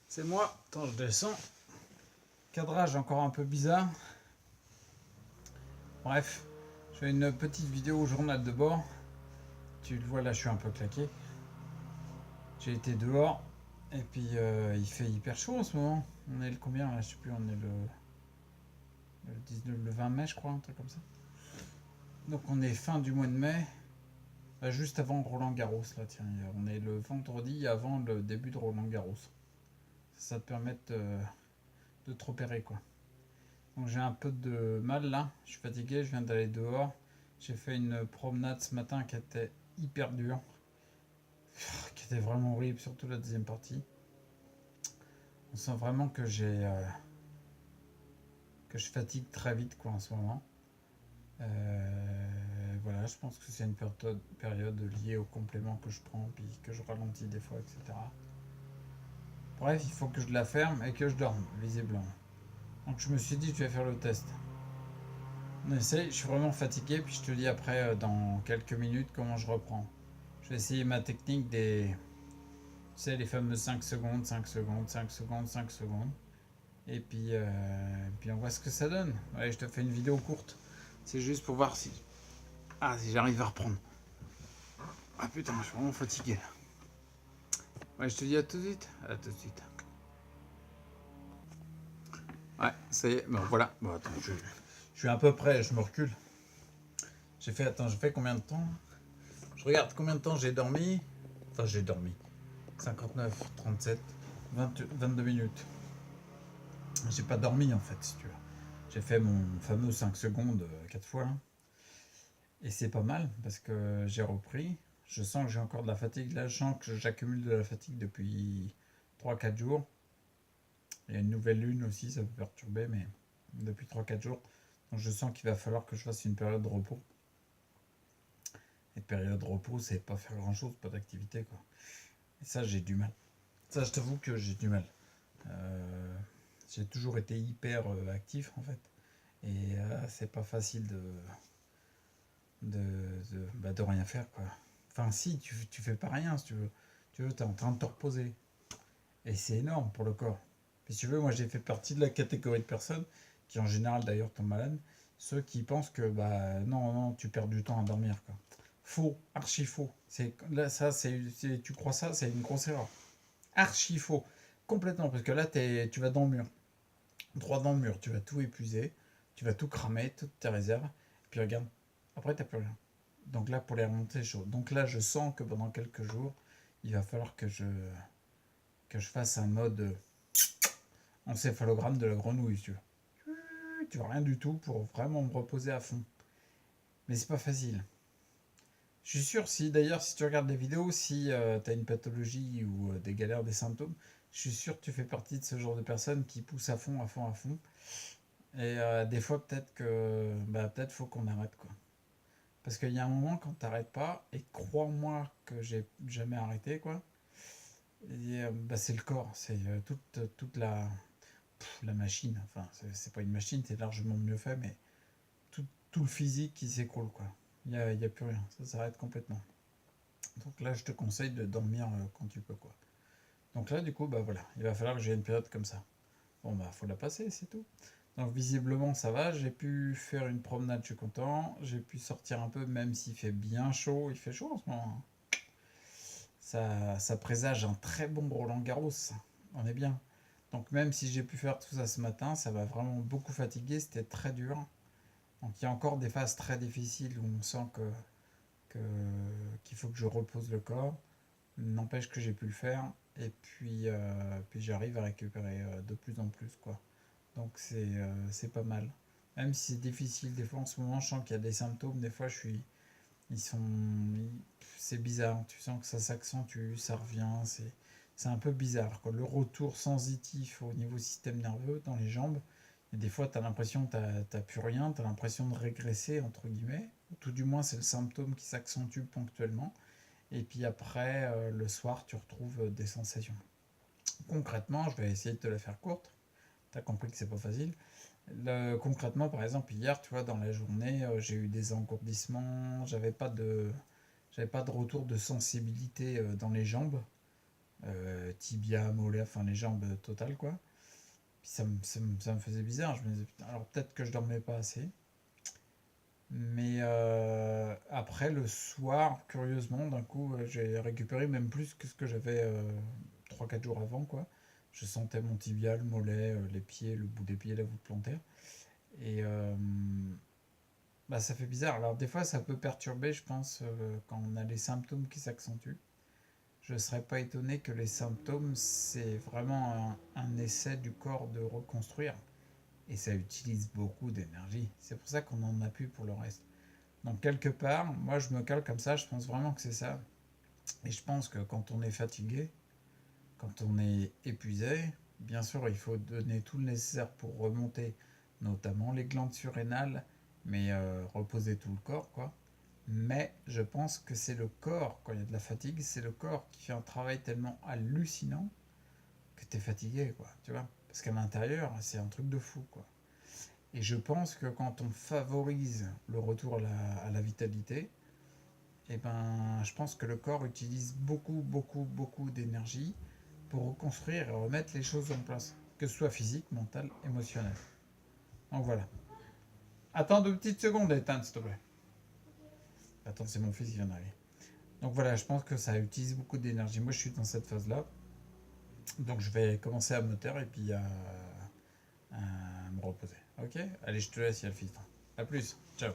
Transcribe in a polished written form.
C'est moi. Attends, je descends. Cadrage encore un peu bizarre. Bref, je fais une petite vidéo au journal de bord. Tu le vois là, je suis un peu claqué. J'ai été dehors. Et puis il fait hyper chaud en ce moment. On est le combien là? Je sais plus, on est le 19, le 20 mai, je crois, un truc comme ça. Donc on est fin du mois de mai. Juste avant Roland Garros là, tiens. On est le vendredi avant le début de Roland Garros. Ça te permet de te repérer quoi. Donc j'ai un peu de mal là, je suis fatigué, je viens d'aller dehors. J'ai fait une promenade ce matin qui était hyper dure, qui était vraiment horrible, surtout la deuxième partie. On sent vraiment que je fatigue très vite quoi en ce moment. Voilà, je pense que c'est une période liée aux compléments que je prends, puis que je ralentis des fois, etc. Bref, il faut que je la ferme et que je dorme, visiblement. Donc je me suis dit, je vais faire le test. On essaye, je suis vraiment fatigué, puis je te dis après, dans quelques minutes, comment je reprends. Je vais essayer ma technique des. Tu sais, les fameuses 5 secondes, 5 secondes, 5 secondes, 5 secondes. Et puis on voit ce que ça donne. Ouais, je te fais une vidéo courte. C'est juste pour voir si. Ah, si j'arrive à reprendre. Ah putain, je suis vraiment fatigué là. Ouais, je te dis à tout de suite. À tout de suite. Ouais, ça y est, bon voilà. Bon, attends, je suis à peu près, je me recule. J'ai fait combien de temps? Je regarde combien de temps j'ai dormi. Enfin, j'ai dormi. 59, 37, 20, 22 minutes. J'ai pas dormi en fait, si tu veux. J'ai fait mon fameux 5 secondes 4 fois. Là. Et c'est pas mal parce que j'ai repris. Je sens que j'ai encore de la fatigue. Là, je sens que j'accumule de la fatigue depuis 3 4 jours. Il y a une nouvelle lune aussi, ça peut perturber, mais depuis 3 4 jours. Donc je sens qu'il va falloir que je fasse une période de repos. Et période de repos, c'est pas faire grand chose, pas d'activité quoi. Et ça, j'ai du mal. Ça, je t'avoue que j'ai du mal. Euh, j'ai toujours été hyper actif en fait. Et c'est pas facile de rien faire quoi. Enfin, si, tu fais pas rien si tu veux. Tu veux, t'es en train de te reposer. Et c'est énorme pour le corps. Puis si tu veux, moi j'ai fait partie de la catégorie de personnes qui en général d'ailleurs tombent malades. Ceux qui pensent que bah non, non, tu perds du temps à dormir quoi. Faux, archi faux. Là, ça, tu crois ça, c'est une grosse erreur. Archi faux. Complètement, parce que là, tu vas dans le mur. Droit dans le mur, tu vas tout épuiser, tu vas tout cramer, toutes tes réserves, et puis regarde, après t'as plus rien. Donc là, pour les remonter, c'est chaud. Donc là, je sens que pendant quelques jours, il va falloir que je fasse un mode encéphalogramme de la grenouille, si tu veux. Tu vois rien du tout pour vraiment me reposer à fond. Mais c'est pas facile. Je suis sûr, si d'ailleurs, si tu regardes les vidéos, si tu as une pathologie ou des galères, des symptômes, je suis sûr que tu fais partie de ce genre de personnes qui poussent à fond, à fond, à fond. Et des fois, peut-être que peut-être faut qu'on arrête quoi. Parce qu'il y a un moment quand t'arrêtes pas, et crois-moi que j'ai jamais arrêté quoi. Et, c'est le corps, c'est toute la machine. Enfin, c'est pas une machine, c'est largement mieux fait, mais tout le physique qui s'écroule quoi. Il y a plus rien, ça s'arrête complètement. Donc là, je te conseille de dormir quand tu peux quoi. Donc là, du coup, bah voilà, il va falloir que j'ai une période comme ça. Bon bah faut la passer, c'est tout. Donc visiblement ça va, j'ai pu faire une promenade, je suis content. J'ai pu sortir un peu même s'il fait bien chaud, il fait chaud en ce moment. Ça présage un très bon Roland Garros, on est bien. Donc même si j'ai pu faire tout ça ce matin, ça va vraiment beaucoup fatiguer, c'était très dur. Donc il y a encore des phases très difficiles où on sent qu'il faut que je repose le corps. N'empêche que j'ai pu le faire. Et puis j'arrive à récupérer de plus en plus quoi. Donc c'est pas mal. Même si c'est difficile, des fois en ce moment, je sens qu'il y a des symptômes, des fois ils sont, c'est bizarre, tu sens que ça s'accentue, ça revient, c'est un peu bizarre. Quoi. Le retour sensitif au niveau système nerveux dans les jambes, et des fois tu as l'impression que t'as plus rien, tu as l'impression de régresser, entre guillemets, ou tout du moins c'est le symptôme qui s'accentue ponctuellement, et puis après, le soir, tu retrouves des sensations. Concrètement, je vais essayer de te la faire courte, tu as compris que c'est pas facile. Concrètement, par exemple, hier, tu vois, dans la journée, j'ai eu des engourdissements, j'avais pas de retour de sensibilité dans les jambes. tibia, mollet, enfin les jambes totales quoi. Puis ça me faisait bizarre, je me disais, putain, alors peut-être que je dormais pas assez. Mais après, le soir, curieusement, d'un coup, j'ai récupéré même plus que ce que j'avais 3-4 jours avant, quoi. Je sentais mon tibia, le mollet, les pieds, le bout des pieds, la voûte plantaire. Et bah, ça fait bizarre. Alors, des fois, ça peut perturber, je pense, quand on a les symptômes qui s'accentuent. Je ne serais pas étonné que les symptômes, c'est vraiment un essai du corps de reconstruire. Et ça utilise beaucoup d'énergie. C'est pour ça qu'on n'en a plus pour le reste. Donc quelque part, moi je me cale comme ça, je pense vraiment que c'est ça. Et je pense que quand on est fatigué, quand on est épuisé, bien sûr il faut donner tout le nécessaire pour remonter, notamment les glandes surrénales, mais reposer tout le corps, quoi. Mais je pense que c'est le corps, quand il y a de la fatigue, c'est le corps qui fait un travail tellement hallucinant que tu es fatigué, quoi, tu vois. Parce qu'à l'intérieur, c'est un truc de fou, quoi. Et je pense que quand on favorise le retour à la vitalité, eh ben, je pense que le corps utilise beaucoup, beaucoup, beaucoup d'énergie pour reconstruire et remettre les choses en place, que ce soit physique, mental, émotionnel. Donc voilà. Attends 2 petites secondes, Ethan, s'il te plaît. Attends, c'est mon fils qui vient d'arriver. Donc voilà, je pense que ça utilise beaucoup d'énergie. Moi, je suis dans cette phase-là. Donc je vais commencer à me taire et puis à me reposer. Ok. Allez, je te laisse, il y a le filtre. A plus. Ciao.